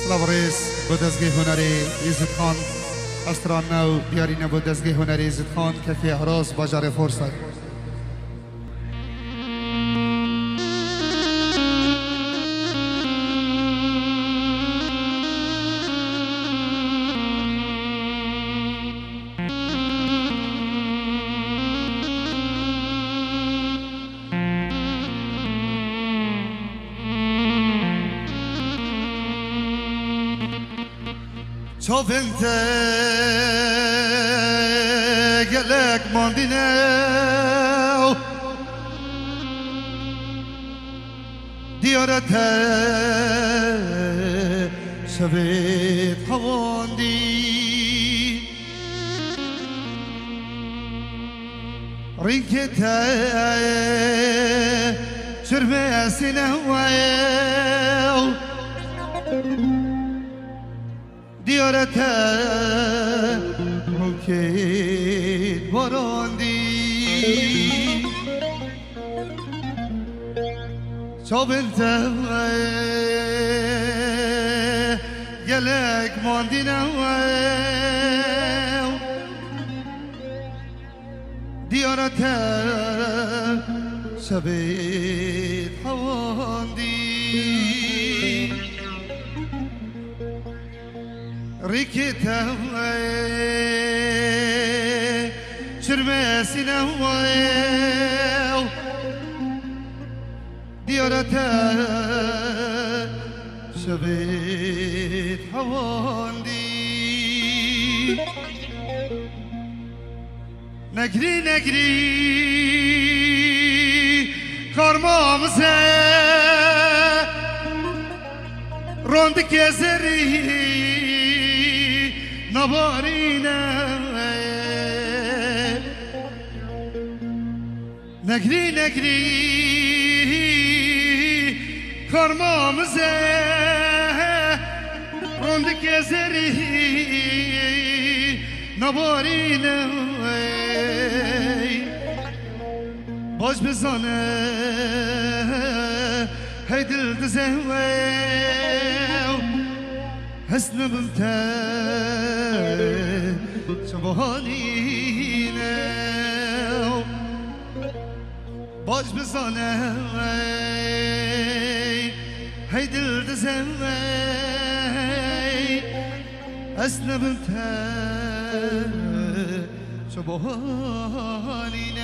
سلاوریس بودزگی هنری عزت خان استران نو بیارین بودزگی هنری عزت خان که احراز باجار فرصت تو بنت گلک ماندینه دیارت شبیت خواندی رینکت شرمه سینه دیارت روکید باراندی چابنت گلک ماندینه دیارت شبیت خواندی ریکت شرمه سینه دیارت شبیت حواندی نگری نگری کارمامزه روند که زری نبارینه نگری نگری کارمامزه روند که زری نبارینه باش بزانه هی دل دزه حسن بمته شبهانینه باش بزانه هی دل دزه حسن بمته شبهانینه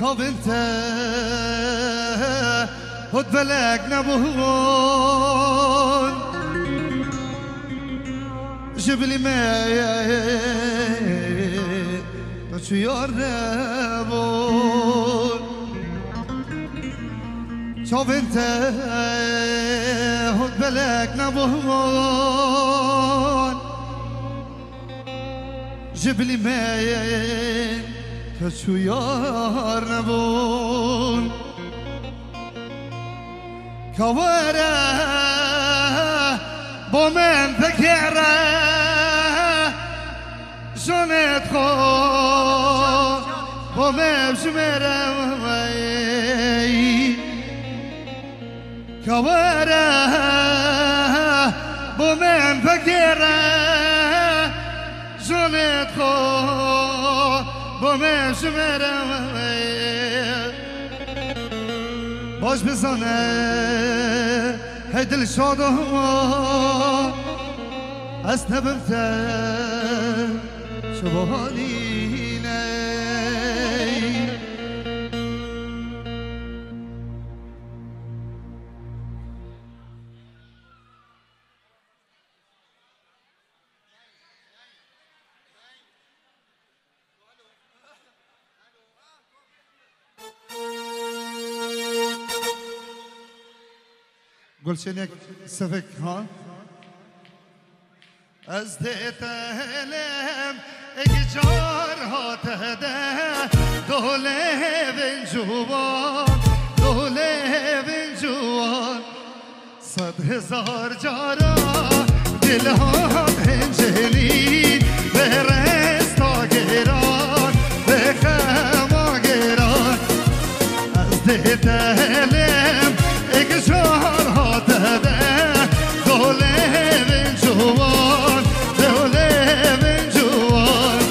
تو بنت خود بلک نبود جبلی تو چو یار نبود تو بنت خود بلک نبود جبلی تو یار نبود کواره با من بگره جانت خود با من بشمره کواره با من بگره جانت خود با من شمره باش بزانه هی دل شاد از نبمته شبهانینه گلشن یک سفک ها از دهتلم اگجار ها تهده دوله بین جوان دوله بین جوان 100,000 جارا دل ها هنجلی به رستا گران به خما گران از دهتلم اگجار ها تهده دوله بین جوان دوله بین جوان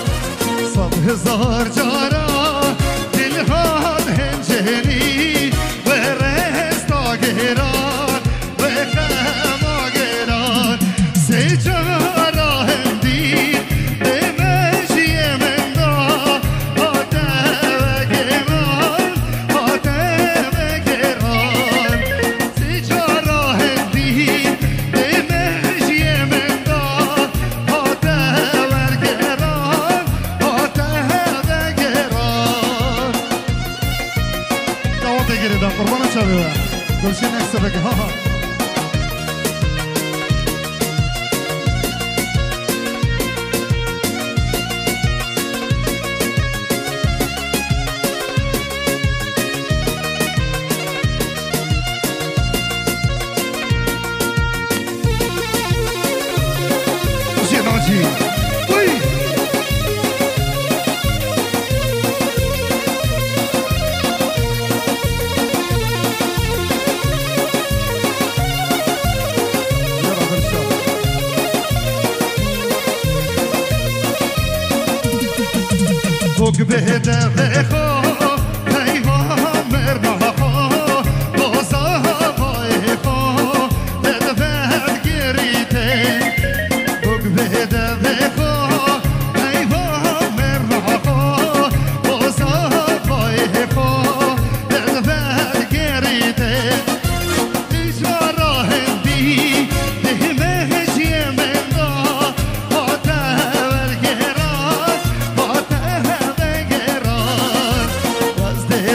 100,000 جارا دل ها هنجلی به رستا گران به خما گران سی جارا هندی به مجی من دا آته و گران آته و گران سی جارا هندی به مجی من دا آته و گران آته و گران دوام بگیریدم قربانم شده گلشن یک سفکه ها بهده بخوا پیوان مرنا خوا بازا بای خوا دد گریته بگ بهده بخوا پیوان مرنا خوا بازا بای خوا دد گریته ایجا راه دی مهجی من دا آته ورگران آته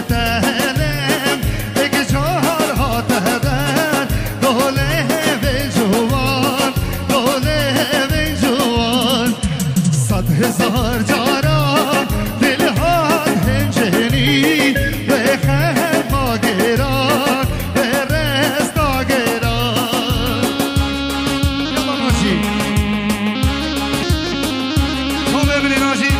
تهلم اگجار ها تهدن دوله بین جوان دوله بین جوان 100,000 جارا دل ها هنجنی به خما گران به رستا گران یالا ناجی تو ببینی ناجی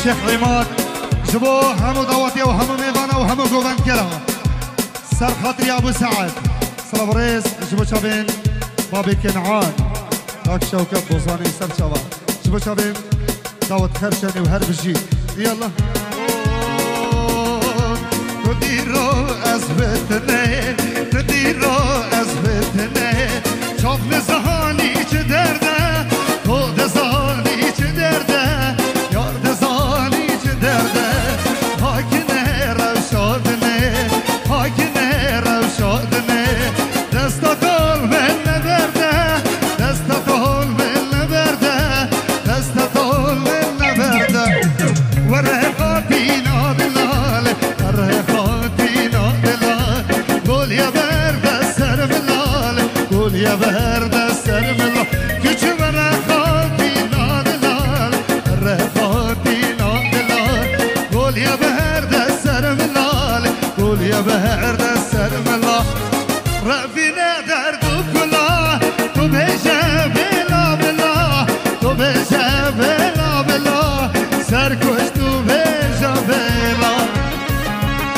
شيخ عماد جبو همو دواتي وهمو ميغانا وهمو قوغان كلا سر خاطري ابو سعد صلاة بريز جبو شابين بابي كنعان داك شوكت بوزاني سر شباب جبو شابين دعوت خرشني وهر بجي يلا تديرو أثبتني تديرو أثبتني شوف نزهاني چدرده تو دزاني چدرده یار دزاني چدرده هاكنه روشادني هاكنه روشادني دستا طول من نبرده دستا طول من نبرده دستا طول من نبرده ورهقاتي نادلال ورهقاتي نادلال قول يا برد السر ملال قول يا برد السر ملال كيش ورهقاتي نادلال ورهقاتي نادلال قول يا برد السر ملال قول يا برد السر ملال رفينا درد كله تو بيجا بلا بلا تو بيجا بلا بلا سركش تو بيجا بلا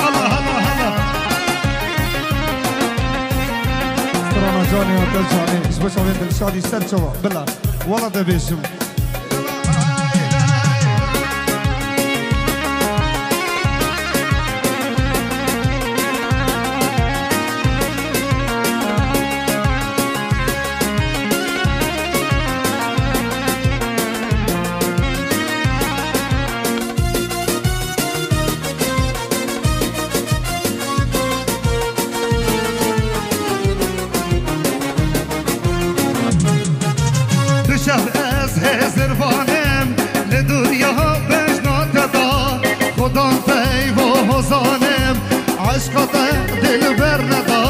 الله الله الله استرانا جاني وانت جاني اسبوش عوين بالشادي سرچوا بلا والله ده بيجم زربانم لدنیا بجنات دا خدا فیو و حزانم عشقات دل بر ندا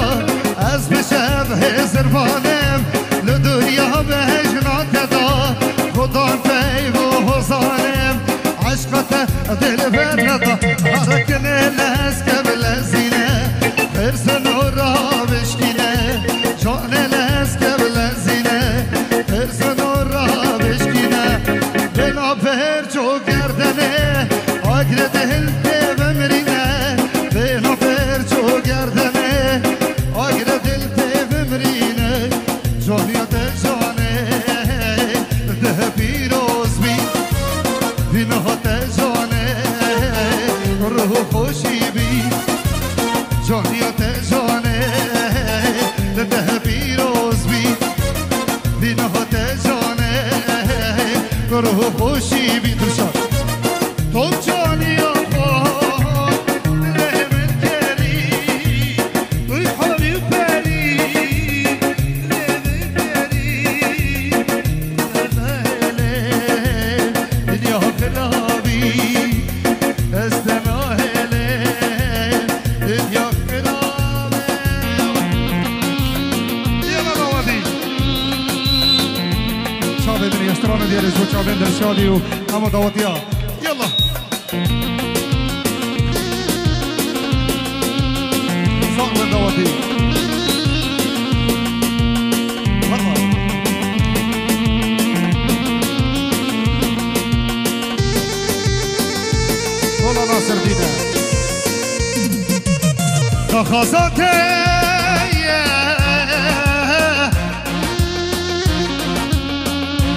از بشب زربانم لدنیا بجنات دا خدا فیو و حزانم عشقات دل بر ندا حرکن لسک بلزینه فرسن و را بشکینه جان لسک بلزینه فرسن و را برچو گردنه آگر دل ته بمرینه بنا برچو گردنه آگر دل ته بمرینه جانیت جانه ده پیروز بی بینات جانه روح خوشی بی جانیت جانه ده پیروز بی بینات جانه روح خوشی بی درشاد تو جانی آقا دل من کری توی حالی پری دل من کری نهله دنیا خرابی استناهله دنیا خرابه یلا روادی شعب دنیا استرانه دیره زود شعبين درشادي وحمد داوطيا يلا صعب داوطي والله ناصر دينا تخاصاتي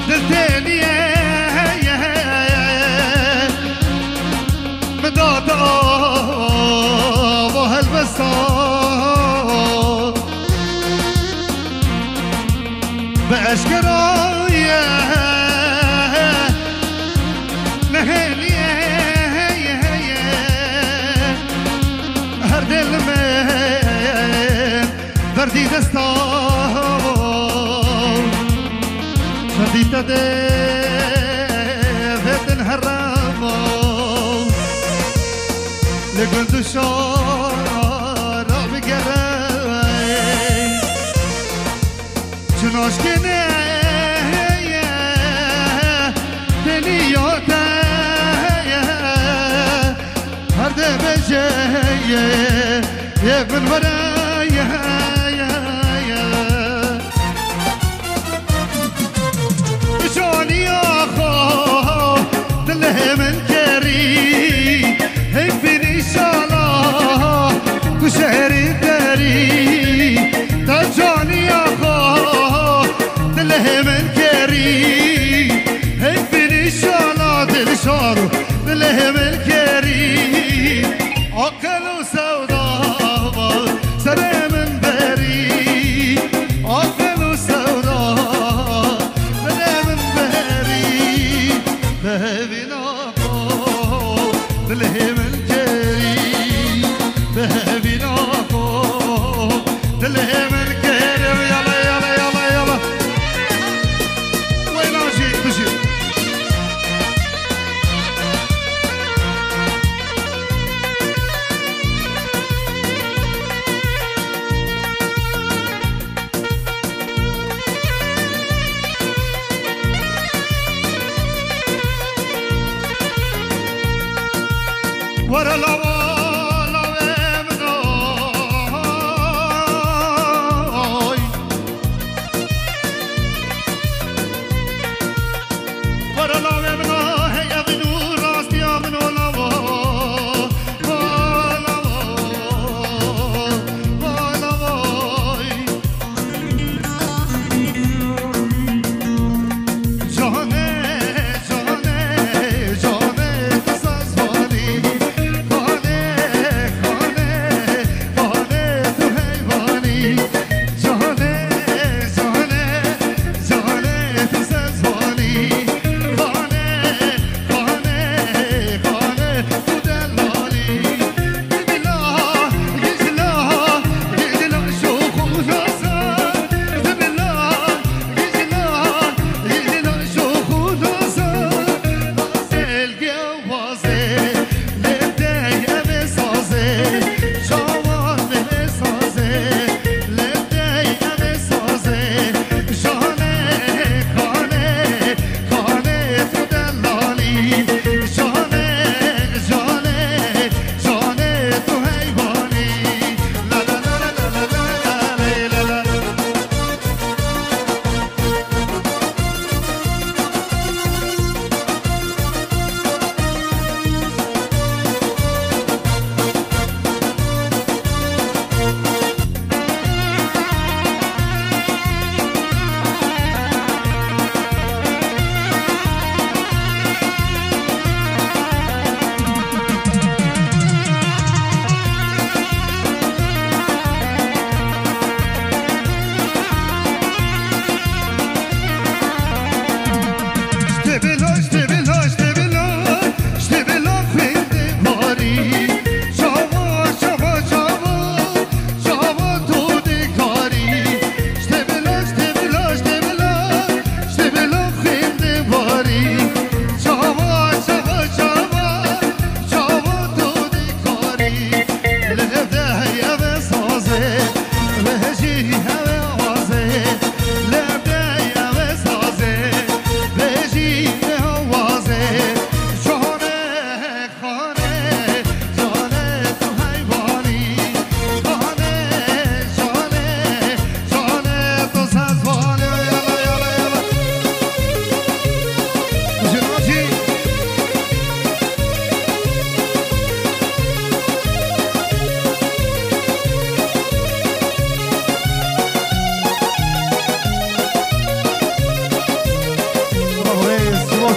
دلتيني مداد آبه البساط بأشكرايا نهليا هر دل من بردي دستان شدي تدفت الهرام لقلت شارع بقرأي شنوش كنه دنيوتا هر ده بجي يبن ورايا شوني اخو دله من كري هيفني شالا كشهري داري تجاني اخو دله من كري هيفني شالا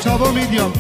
چابا میدیم